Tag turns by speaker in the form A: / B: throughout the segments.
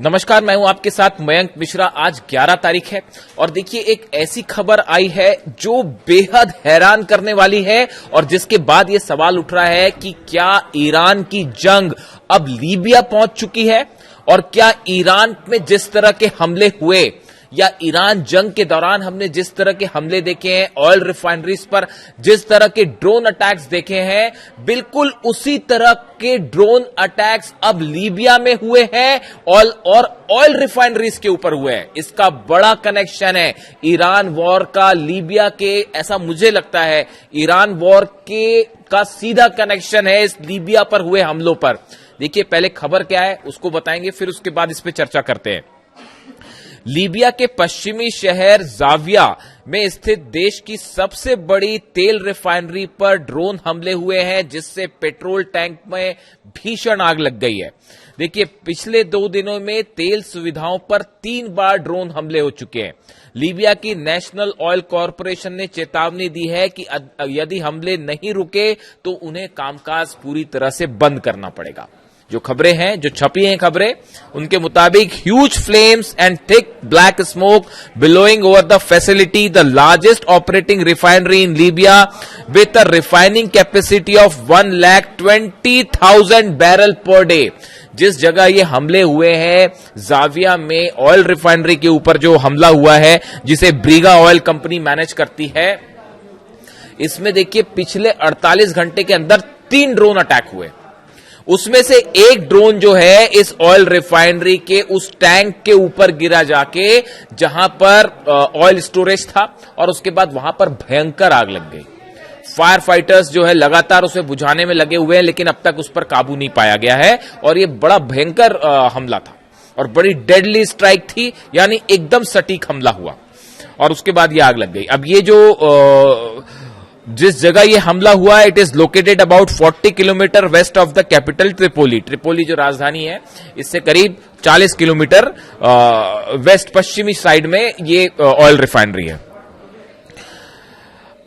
A: नमस्कार, मैं हूं आपके साथ मयंक मिश्रा। आज 11 तारीख है और देखिए एक ऐसी खबर आई है जो बेहद हैरान करने वाली है और जिसके बाद ये सवाल उठ रहा है कि क्या ईरान की जंग अब लीबिया पहुंच चुकी है और क्या ईरान में जिस तरह के हमले हुए या ईरान जंग के दौरान हमने जिस तरह के हमले देखे हैं, ऑयल रिफाइनरीज पर जिस तरह के ड्रोन अटैक्स देखे हैं, बिल्कुल उसी तरह के ड्रोन अटैक्स अब लीबिया में हुए हैं और ऑयल रिफाइनरीज के ऊपर हुए हैं। इसका बड़ा कनेक्शन है ईरान वॉर का लीबिया के, ऐसा मुझे लगता है ईरान वॉर के का सीधा कनेक्शन है इस लीबिया पर हुए हमलों पर। देखिए पहले खबर क्या है उसको बताएंगे, फिर उसके बाद इस पर चर्चा करते हैं। लीबिया के पश्चिमी शहर जाविया में स्थित देश की सबसे बड़ी तेल रिफाइनरी पर ड्रोन हमले हुए हैं जिससे पेट्रोल टैंक में भीषण आग लग गई है। देखिए पिछले 2 दिनों में तेल सुविधाओं पर 3 बार ड्रोन हमले हो चुके हैं। लीबिया की नेशनल ऑयल कॉरपोरेशन ने चेतावनी दी है कि यदि हमले नहीं रुके तो उन्हें कामकाज पूरी तरह से बंद करना पड़ेगा। जो खबरें हैं, जो छपी हैं खबरें, उनके मुताबिक huge flames and thick black smoke billowing over the facility, the largest operating refinery in Libya with a refining capacity of 1,20,000 barrel per day. जिस जगह ये हमले हुए हैं जाविया में ऑयल रिफाइनरी के ऊपर जो हमला हुआ है जिसे ब्रीगा ऑयल कंपनी मैनेज करती है, इसमें देखिए पिछले 48 घंटे के अंदर 3 ड्रोन अटैक हुए। उसमें से एक ड्रोन जो है इस ऑयल रिफाइनरी के उस टैंक के ऊपर गिरा जाके जहां पर ऑयल स्टोरेज था और उसके बाद वहां पर भयंकर आग लग गई। फायर फाइटर्स जो है लगातार उसे बुझाने में लगे हुए हैं लेकिन अब तक उस पर काबू नहीं पाया गया है और ये बड़ा भयंकर हमला था और बड़ी डेडली स्ट्राइक थी, यानी एकदम सटीक हमला हुआ और उसके बाद ये आग लग गई। अब ये जो जिस जगह ये हमला हुआ है, it is located about 40 kilometre west of the capital Tripoli. Tripoli जो राजधानी है इससे करीब 40 किलोमीटर वेस्ट पश्चिमी साइड में ये ऑयल रिफाइनरी है।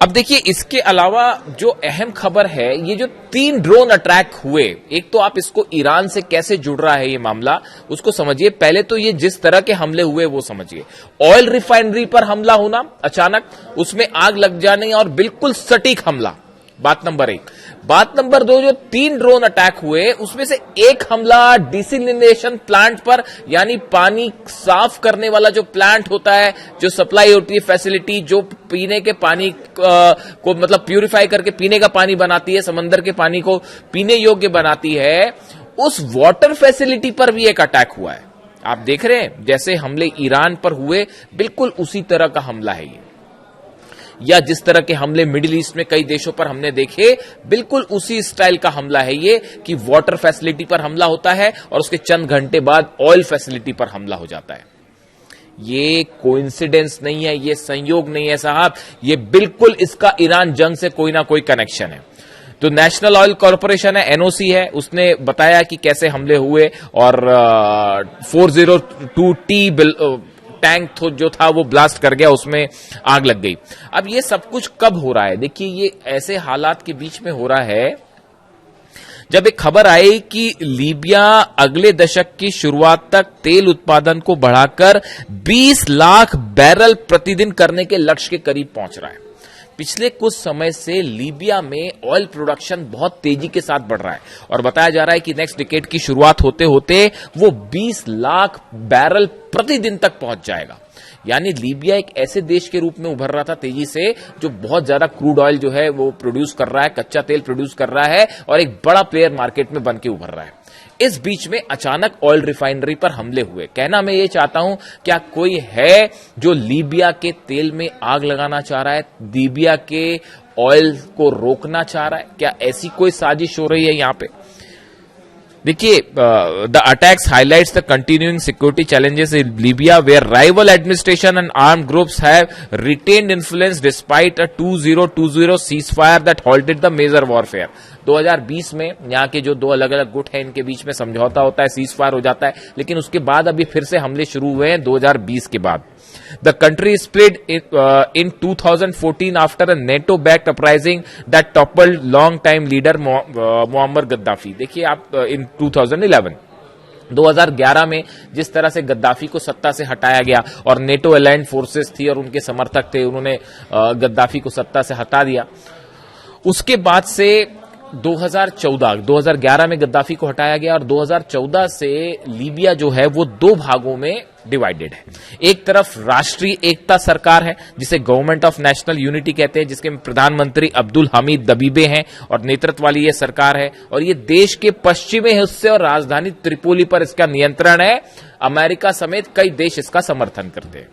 A: अब देखिए इसके अलावा जो अहम खबर है, ये जो 3 ड्रोन अटैक हुए, एक तो आप इसको ईरान से कैसे जुड़ रहा है ये मामला उसको समझिए। पहले तो ये जिस तरह के हमले हुए वो समझिए। ऑयल रिफाइनरी पर हमला होना अचानक, उसमें आग लग जाने और बिल्कुल सटीक हमला, बात नंबर 1। बात नंबर 2, जो 3 ड्रोन अटैक हुए उसमें से एक हमला डिसलिनेशन प्लांट पर, यानी पानी साफ करने वाला जो प्लांट होता है, जो सप्लाई होती है फैसिलिटी, जो पीने के पानी को मतलब प्यूरिफाई करके पीने का पानी बनाती है, समंदर के पानी को पीने योग्य बनाती है, उस वाटर फैसिलिटी पर भी एक अटैक हुआ है। आप देख रहे हैं जैसे हमले ईरान पर हुए बिल्कुल उसी तरह का हमला है ये, या जिस तरह के हमले मिडिल ईस्ट में कई देशों पर हमने देखे बिल्कुल उसी स्टाइल का हमला है ये कि वाटर फैसिलिटी पर हमला होता है और उसके चंद घंटे बाद ऑयल फैसिलिटी पर हमला हो जाता है। ये कोइंसिडेंस नहीं है, ये संयोग नहीं है साहब, ये बिल्कुल इसका ईरान जंग से कोई ना कोई कनेक्शन है। तो नेशनल ऑयल कॉरपोरेशन है, एनओसी है, उसने बताया कि कैसे हमले हुए और 402T टैंक जो था वो ब्लास्ट कर गया, उसमें आग लग गई। अब ये सब कुछ कब हो रहा है? देखिए ये ऐसे हालात के बीच में हो रहा है जब एक खबर आई कि लीबिया अगले दशक की शुरुआत तक तेल उत्पादन को बढ़ाकर 20 लाख बैरल प्रतिदिन करने के लक्ष्य के करीब पहुंच रहा है। पिछले कुछ समय से लीबिया में ऑयल प्रोडक्शन बहुत तेजी के साथ बढ़ रहा है और बताया जा रहा है कि नेक्स्ट डिकेड की शुरुआत होते होते वो 20 लाख बैरल प्रतिदिन तक पहुंच जाएगा। यानी लीबिया एक ऐसे देश के रूप में उभर रहा था तेजी से जो बहुत ज्यादा क्रूड ऑयल जो है वो प्रोड्यूस कर रहा है, कच्चा तेल प्रोड्यूस कर रहा है और एक बड़ा प्लेयर मार्केट में बन के उभर रहा है। इस बीच में अचानक ऑयल रिफाइनरी पर हमले हुए। कहना मैं ये चाहता हूं, क्या कोई है जो लीबिया के तेल में आग लगाना चाह रहा है, लीबिया के ऑयल को रोकना चाह रहा है? क्या ऐसी कोई साजिश हो रही है यहां पे? देखिए the attacks highlights the continuing security challenges in Libya where rival administration and armed groups have retained influence despite a 2020 ceasefire that halted the major warfare. 2020 में यहाँ के जो 2 अलग अलग गुट हैं इनके बीच में समझौता होता है, सीजफायर हो जाता है, लेकिन उसके बाद अभी फिर से हमले शुरू हुए हैं 2020 के बाद। The country split in 2014 after a NATO-backed uprising that toppled long-time leader Muammar Gaddafi. देखिए आप in 2011 2011 में जिस तरह से गद्दाफी को सत्ता से हटाया गया और नेटो अलाइंड फोर्सेस थी और उनके समर्थक थे, उन्होंने गद्दाफी को सत्ता से हटा दिया। उसके बाद से 2011 में गद्दाफी को हटाया गया और 2014 से लीबिया जो है वो दो भागों में डिवाइडेड है। एक तरफ राष्ट्रीय एकता सरकार है जिसे गवर्नमेंट ऑफ नेशनल यूनिटी कहते हैं, जिसके प्रधानमंत्री अब्दुल हमीद दबीबे हैं और नेतृत्व वाली ये सरकार है और ये देश के पश्चिमी हिस्से और राजधानी त्रिपोली पर इसका नियंत्रण है। अमेरिका समेत कई देश इसका समर्थन करते हैं।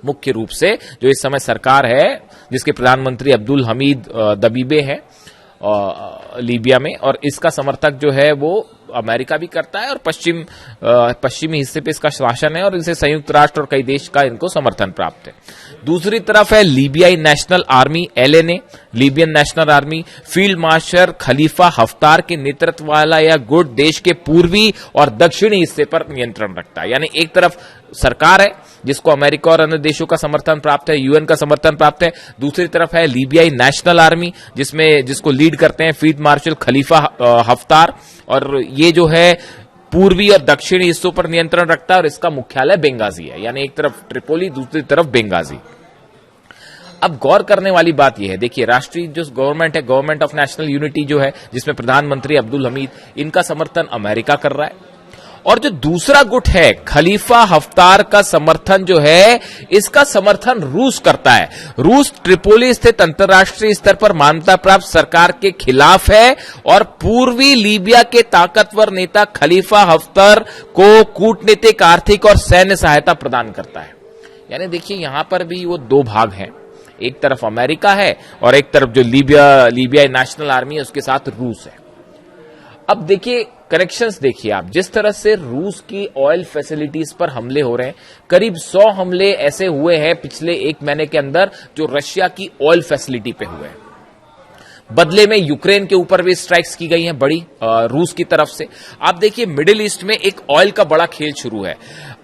A: मुख्य रूप से जो इस समय सरकार है जिसके प्रधानमंत्री अब्दुल हमीद दबीबे हैं लीबिया में, और इसका समर्थक जो है वो अमेरिका भी करता है और पश्चिमी हिस्से पे इसका शासन है और इसे संयुक्त राष्ट्र और कई देश का इनको समर्थन प्राप्त है। दूसरी तरफ है लीबियाई national army LNA, Libyan national army. Field marshal Khalifa Haftar के नेतृत्व वाला यह गुट देश के पूर्वी और दक्षिणी हिस्से पर नियंत्रण रखता है। यानी एक तरफ सरकार है जिसको अमेरिका और अन्य देशों का समर्थन प्राप्त है, यूएन का समर्थन प्राप्त है। दूसरी तरफ है लीबियाई नेशनल आर्मी जिसको लीड करते हैं फील्ड मार्शल खलीफा हफ्तार, और ये जो है पूर्वी और दक्षिणी हिस्सों पर नियंत्रण रखता है और इसका मुख्यालय बेंगाजी है। यानी एक तरफ ट्रिपोली, दूसरी तरफ बेंगाजी। अब गौर करने वाली बात यह है, देखिए राष्ट्रीय जो गवर्नमेंट है, गवर्नमेंट ऑफ नेशनल यूनिटी जो है, जिसमें प्रधानमंत्री अब्दुल हमीद, इनका समर्थन अमेरिका कर रहा है। और जो दूसरा गुट है खलीफा हफ्तार का समर्थन जो है, इसका समर्थन रूस करता है। रूस ट्रिपोली स्थित अंतर्राष्ट्रीय स्तर पर मान्यता प्राप्त सरकार के खिलाफ है और पूर्वी लीबिया के ताकतवर नेता खलीफा हफ्तार को कूटनीतिक, आर्थिक और सैन्य सहायता प्रदान करता है। यानी देखिए यहां पर भी वो दो भाग हैं, एक तरफ अमेरिका है और एक तरफ जो लीबिया नेशनल आर्मी है उसके साथ रूस है। अब देखिए कनेक्शंस देखिए आप, जिस तरह से रूस की ऑयल फैसिलिटीज पर हमले हो रहे हैं, करीब 100 हमले ऐसे हुए हैं पिछले एक महीने के अंदर जो रशिया की ऑयल फैसिलिटी पे हुए हैं। बदले में यूक्रेन के ऊपर भी स्ट्राइक्स की गई हैं बड़ी रूस की तरफ से। आप देखिए मिडिल ईस्ट में एक ऑयल का बड़ा खेल शुरू है।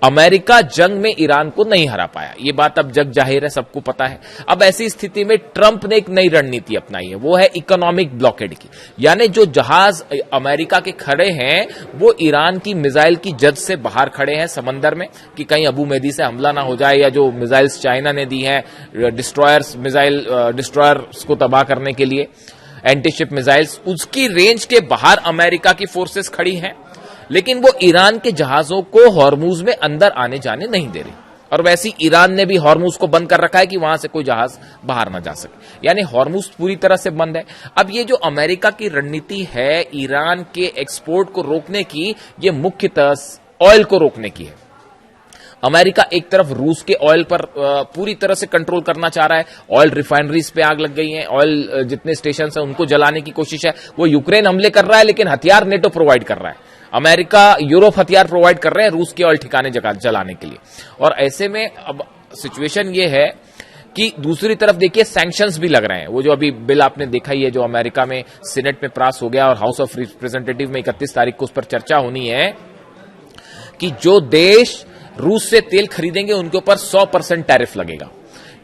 A: अमेरिका जंग में ईरान को नहीं हरा पाया, ये बात अब जग जाहिर है, सबको पता है। अब ऐसी स्थिति में ट्रंप ने एक नई रणनीति अपनाई है, वो है इकोनॉमिक ब्लॉकेड की। यानी जो जहाज अमेरिका के खड़े हैं वो ईरान की मिसाइल की जद से बाहर खड़े हैं समंदर में कि कहीं अबू मेदी से हमला ना हो जाए, या जो मिसाइल्स चाइना ने दी हैं डिस्ट्रॉयर्स को तबाह करने के लिए, एंटीशिप मिसाइल्स, उसकी रेंज के बाहर अमेरिका की फोर्सेस खड़ी हैं। लेकिन वो ईरान के जहाजों को हॉर्मुज में अंदर आने जाने नहीं दे रही, और वैसे ईरान ने भी हॉर्मुज को बंद कर रखा है कि वहां से कोई जहाज बाहर ना जा सके। यानी हॉर्मुज पूरी तरह से बंद है। अब ये जो अमेरिका की रणनीति है ईरान के एक्सपोर्ट को रोकने की, ये मुख्यतः ऑयल को रोकने की है। अमेरिका एक तरफ रूस के ऑयल पर पूरी तरह से कंट्रोल करना चाह रहा है, ऑयल रिफाइनरीज पे आग लग गई है, ऑयल जितने स्टेशन हैं उनको जलाने की कोशिश है। वो यूक्रेन हमले कर रहा है लेकिन हथियार नेटो प्रोवाइड कर रहा है, अमेरिका यूरोप हथियार प्रोवाइड कर रहे हैं रूस के ऑयल ठिकाने जलाने के लिए। और ऐसे में अब सिचुएशन ये है कि दूसरी तरफ देखिए सैंक्शंस भी लग रहे हैं। वो जो अभी बिल आपने देखा ही है जो अमेरिका में सीनेट में पास हो गया और हाउस ऑफ रिप्रेजेंटेटिव में 31 तारीख को उस पर चर्चा होनी है कि जो देश रूस से तेल खरीदेंगे उनके ऊपर 100% टैरिफ लगेगा।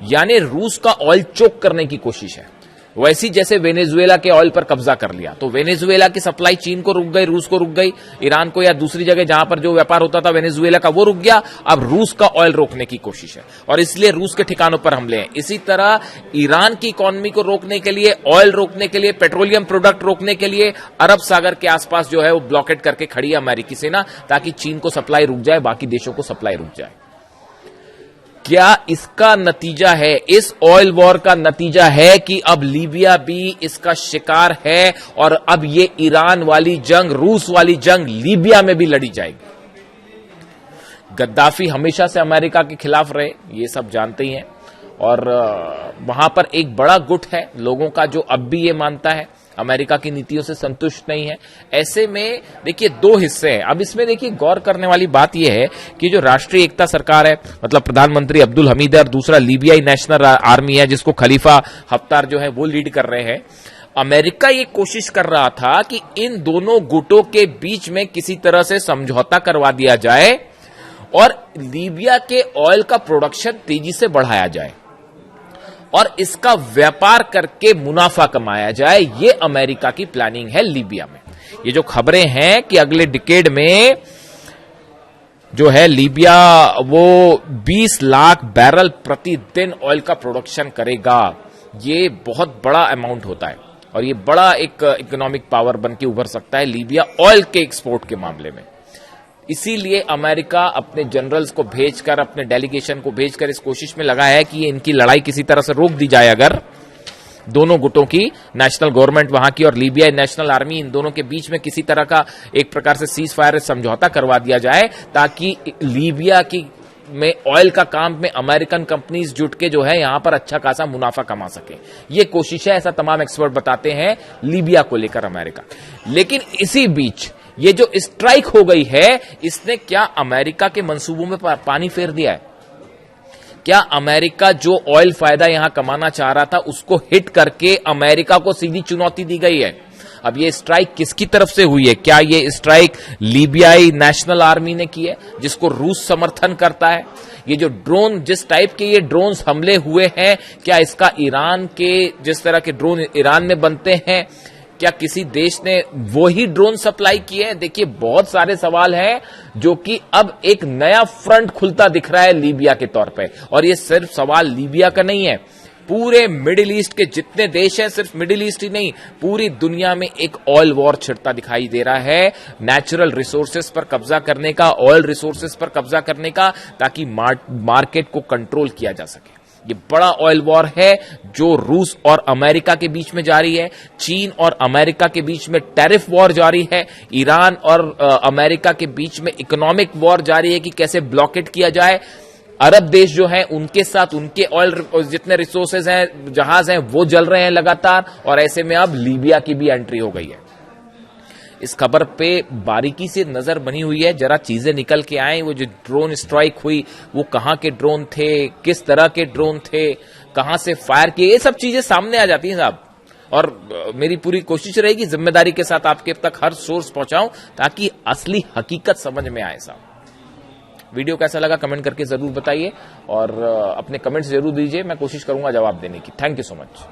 A: यानी रूस का ऑयल चोक करने की कोशिश है। वैसी जैसे वेनेजुएला के ऑयल पर कब्जा कर लिया, तो वेनेजुएला की सप्लाई चीन को रुक गई, रूस को रुक गई, ईरान को या दूसरी जगह जहां पर जो व्यापार होता था वेनेजुएला का वो रुक गया। अब रूस का ऑयल रोकने की कोशिश है और इसलिए रूस के ठिकानों पर हमले हैं। इसी तरह ईरान की इकोनॉमी को रोकने के लिए, ऑयल रोकने के लिए, पेट्रोलियम प्रोडक्ट रोकने के लिए अरब सागर के आसपास जो है वो ब्लॉकेट करके खड़ी है अमेरिकी सेना, ताकि चीन को सप्लाई रुक जाए, बाकी देशों को सप्लाई रुक जाए। क्या इसका नतीजा है, इस ऑयल वॉर का नतीजा है कि अब लीबिया भी इसका शिकार है और अब ये ईरान वाली जंग, रूस वाली जंग लीबिया में भी लड़ी जाएगी। गद्दाफी हमेशा से अमेरिका के खिलाफ रहे, ये सब जानते ही हैं, और वहां पर एक बड़ा गुट है लोगों का जो अब भी ये मानता है अमेरिका की नीतियों से संतुष्ट नहीं है। ऐसे में देखिए दो हिस्से हैं। अब इसमें देखिए गौर करने वाली बात यह है कि जो राष्ट्रीय एकता सरकार है, मतलब प्रधानमंत्री अब्दुल हमीद है, और दूसरा लीबियाई नेशनल आर्मी है जिसको खलीफा हफ्तार जो है वो लीड कर रहे हैं। अमेरिका ये कोशिश कर रहा था कि इन दोनों गुटों के बीच में किसी तरह से समझौता करवा दिया जाए और लीबिया के ऑयल का प्रोडक्शन तेजी से बढ़ाया जाए और इसका व्यापार करके मुनाफा कमाया जाए। ये अमेरिका की प्लानिंग है लीबिया में। ये जो खबरें हैं कि अगले डिकेड में जो है लीबिया, वो 20 लाख बैरल प्रतिदिन ऑयल का प्रोडक्शन करेगा। ये बहुत बड़ा अमाउंट होता है और ये बड़ा एक इकोनॉमिक पावर बन के उभर सकता है लीबिया ऑयल के एक्सपोर्ट के मामले में। इसीलिए अमेरिका अपने जनरल्स को भेजकर, अपने डेलीगेशन को भेजकर इस कोशिश में लगा है कि ये इनकी लड़ाई किसी तरह से रोक दी जाए। अगर दोनों गुटों की, नेशनल गवर्नमेंट वहां की और लीबिया नेशनल आर्मी, इन दोनों के बीच में किसी तरह का एक प्रकार से सीज फायर समझौता करवा दिया जाए, ताकि लीबिया की में ऑयल का काम में अमेरिकन कंपनीज जुट के जो है यहां पर अच्छा खासा मुनाफा कमा सके। ये कोशिश है, ऐसा तमाम एक्सपर्ट बताते हैं लीबिया को लेकर अमेरिका। लेकिन इसी बीच ये जो स्ट्राइक हो गई है, इसने क्या अमेरिका के मंसूबों में पानी फेर दिया है? क्या अमेरिका जो ऑयल फायदा यहां कमाना चाह रहा था, उसको हिट करके अमेरिका को सीधी चुनौती दी गई है? अब ये स्ट्राइक किसकी तरफ से हुई है? क्या ये स्ट्राइक लीबियाई नेशनल आर्मी ने की है, जिसको रूस समर्थन करता है? ये जो ड्रोन, जिस टाइप के ये ड्रोन्स हमले हुए हैं, क्या इसका ईरान के, जिस तरह के ड्रोन ईरान में बनते हैं, क्या किसी देश ने वही ड्रोन सप्लाई किए हैं? देखिए, बहुत सारे सवाल हैं जो कि अब एक नया फ्रंट खुलता दिख रहा है लीबिया के तौर पे। और ये सिर्फ सवाल लीबिया का नहीं है, पूरे मिडिल ईस्ट के जितने देश हैं, सिर्फ मिडिल ईस्ट ही नहीं, पूरी दुनिया में एक ऑयल वॉर छिड़ता दिखाई दे रहा है, नेचुरल रिसोर्सेस पर कब्जा करने का, ऑयल रिसोर्सेस पर कब्जा करने का, ताकि मार्केट को कंट्रोल किया जा सके। ये बड़ा ऑयल वॉर है जो रूस और अमेरिका के बीच में जारी है। चीन और अमेरिका के बीच में टैरिफ वॉर जारी है। ईरान और अमेरिका के बीच में इकोनॉमिक वॉर जारी है कि कैसे ब्लॉकेट किया जाए। अरब देश जो हैं, उनके साथ उनके ऑयल जितने रिसोर्सेज हैं, जहाज हैं, वो जल रहे हैं लगातार। और ऐसे में अब लीबिया की भी एंट्री हो गई है। इस खबर पे बारीकी से नजर बनी हुई है, जरा चीजें निकल के आए। वो जो ड्रोन स्ट्राइक हुई, वो कहां के ड्रोन थे, किस तरह के ड्रोन थे, कहां से फायर किए, ये सब चीजें सामने आ जाती हैं साहब। और मेरी पूरी कोशिश रहेगी जिम्मेदारी के साथ आपके तक हर सोर्स पहुंचाऊं, ताकि असली हकीकत समझ में आए साहब। वीडियो कैसा लगा कमेंट करके जरूर बताइए और अपने कमेंट्स जरूर दीजिए, मैं कोशिश करूंगा जवाब देने की। Thank you so much.